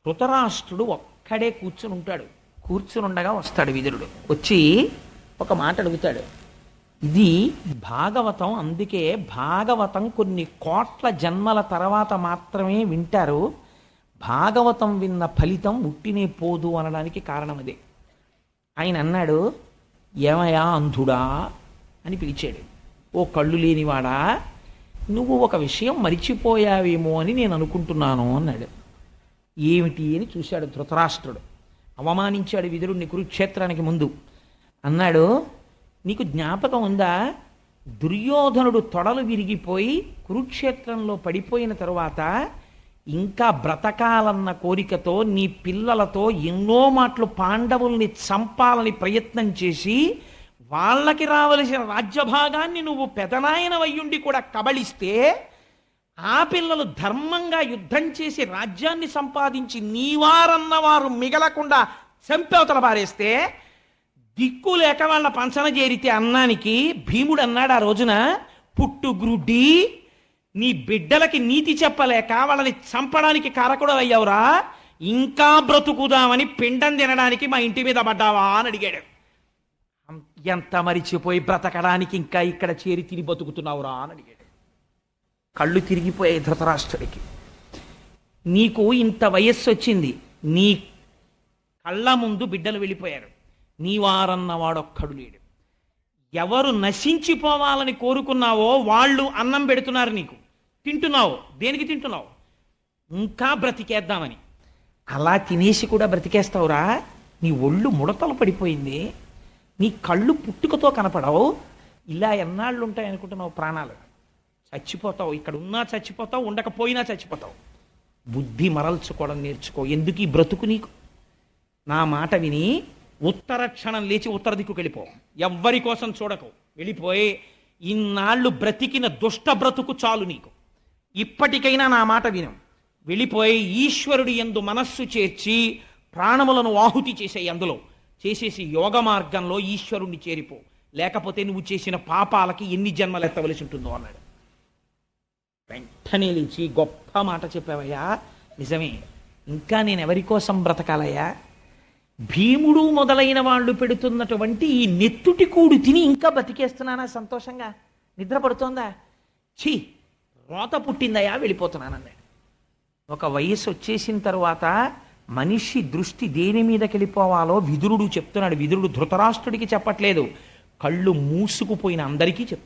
ధృతరాష్ట్రుడు ఒక్కడే కూర్చుని ఉంటాడు. కూర్చుని ఉండగా వస్తాడు విదురుడు. వచ్చి ఒక మాట అడుగుతాడు. ఇది భాగవతం, అందుకే భాగవతం కొన్ని కోట్ల జన్మల తర్వాత మాత్రమే వింటారు. భాగవతం విన్న ఫలితం ఉట్టినే పోదు అనడానికి కారణం అదే. ఆయన అన్నాడు, ఏమయ్యా అంధుడా అని పిలిచాడు. ఓ కళ్ళు లేనివాడా, నువ్వు ఒక విషయం మరిచిపోయావేమో అని నేను అనుకుంటున్నాను అన్నాడు. ఏమిటి అని చూశాడు ధృతరాష్ట్రుడు. అవమానించాడు విదురుడిని కురుక్షేత్రానికి ముందు. అన్నాడు, నీకు జ్ఞాపకం ఉందా, దుర్యోధనుడు తొడలు విరిగిపోయి కురుక్షేత్రంలో పడిపోయిన తరువాత ఇంకా బ్రతకాలన్న కోరికతో నీ పిల్లలతో ఎన్నో మాటలు పాండవుల్ని చంపాలని ప్రయత్నం చేసి వాళ్ళకి రావలసిన రాజ్యభాగాన్ని నువ్వు పెదనాయన వయ్యుండి కూడా కబళిస్తే ఆ పిల్లలు ధర్మంగా యుద్ధం చేసి రాజ్యాన్ని సంపాదించి నీవారన్నవారు మిగలకుండా చంపేవతల పారేస్తే దిక్కు లేక వాళ్ళ పంచన చేరితే అన్నానికి భీముడు అన్నాడు ఆ రోజున, పుట్టుగ్రుడ్డి, నీ బిడ్డలకి నీతి చెప్పలేక వాళ్ళని చంపడానికి కారకుడు అయ్యావురా, ఇంకా బ్రతుకుదామని పిండం తినడానికి మా ఇంటి మీద పడ్డావా అని అడిగాడు. ఎంత మరిచిపోయి బ్రతకడానికి ఇంకా ఇక్కడ చేరి తిని బతుకుతున్నావురా అని అడిగాడు. కళ్ళు తిరిగిపోయాయి ధృతరాష్ట్రుడికి. నీకు ఇంత వయస్సు వచ్చింది, నీ కళ్ళ ముందు బిడ్డలు వెళ్ళిపోయారు, నీవారన్నవాడొక్కడు లేడు. ఎవరు నశించిపోవాలని కోరుకున్నావో వాళ్ళు అన్నం పెడుతున్నారు నీకు, తింటున్నావు. దేనికి తింటున్నావు? ఇంకా బ్రతికేద్దామని. అలా తినేసి కూడా బ్రతికేస్తావురా? నీ ఒళ్ళు ముడతలు పడిపోయింది, నీ కళ్ళు పుట్టుకతో కనపడవు. ఇలా ఎన్నాళ్ళు ఉంటాయి అనుకుంటున్నావు? ప్రాణాలు చచ్చిపోతావు. ఇక్కడ ఉన్నా చచ్చిపోతావు, ఉండకపోయినా చచ్చిపోతావు. బుద్ధి మరల్చుకోవడం నేర్చుకో. ఎందుకు ఈ బ్రతుకు నీకు? నా మాట విని ఉత్తర క్షణం లేచి ఉత్తర దిక్కుకు వెళ్ళిపో. ఎవ్వరి కోసం చూడకు. వెళ్ళిపోయి ఇన్నాళ్ళు బ్రతికిన దుష్ట బ్రతుకు చాలు నీకు. ఇప్పటికైనా నా మాట విను. వెళ్ళిపోయి ఈశ్వరుడి యందు మనస్సు చేర్చి ప్రాణములను ఆహుతి చేసేయి. అందులో చేసేసి యోగ మార్గంలో ఈశ్వరుణ్ణి చేరిపో. లేకపోతే నువ్వు చేసిన పాపాలకి ఎన్ని జన్మలు ఎత్తవలసి ఉంటుందో అన్నాడు. వెంటనే లేచి, గొప్ప మాట చెప్పావయ్యా, నిజమే. ఇంకా నేను ఎవరి కోసం బ్రతకాలయ్యా? భీముడు మొదలైన వాళ్ళు పెడుతున్నటువంటి ఈ నెత్తుటి కూడు తిని ఇంకా బతికేస్తున్నానా సంతోషంగా? నిద్ర పడుతోందా? ఛీ, రోత పుట్టిందయ్యా, వెళ్ళిపోతున్నానన్నాడు. ఒక వయసు వచ్చేసిన తరువాత మనిషి దృష్టి దేని మీదకి వెళ్ళిపోవాలో విదురుడు చెప్తున్నాడు. విదురుడు ధృతరాష్ట్రుడికి చెప్పట్లేదు, కళ్ళు మూసుకుపోయిన అందరికీ చెప్తాడు.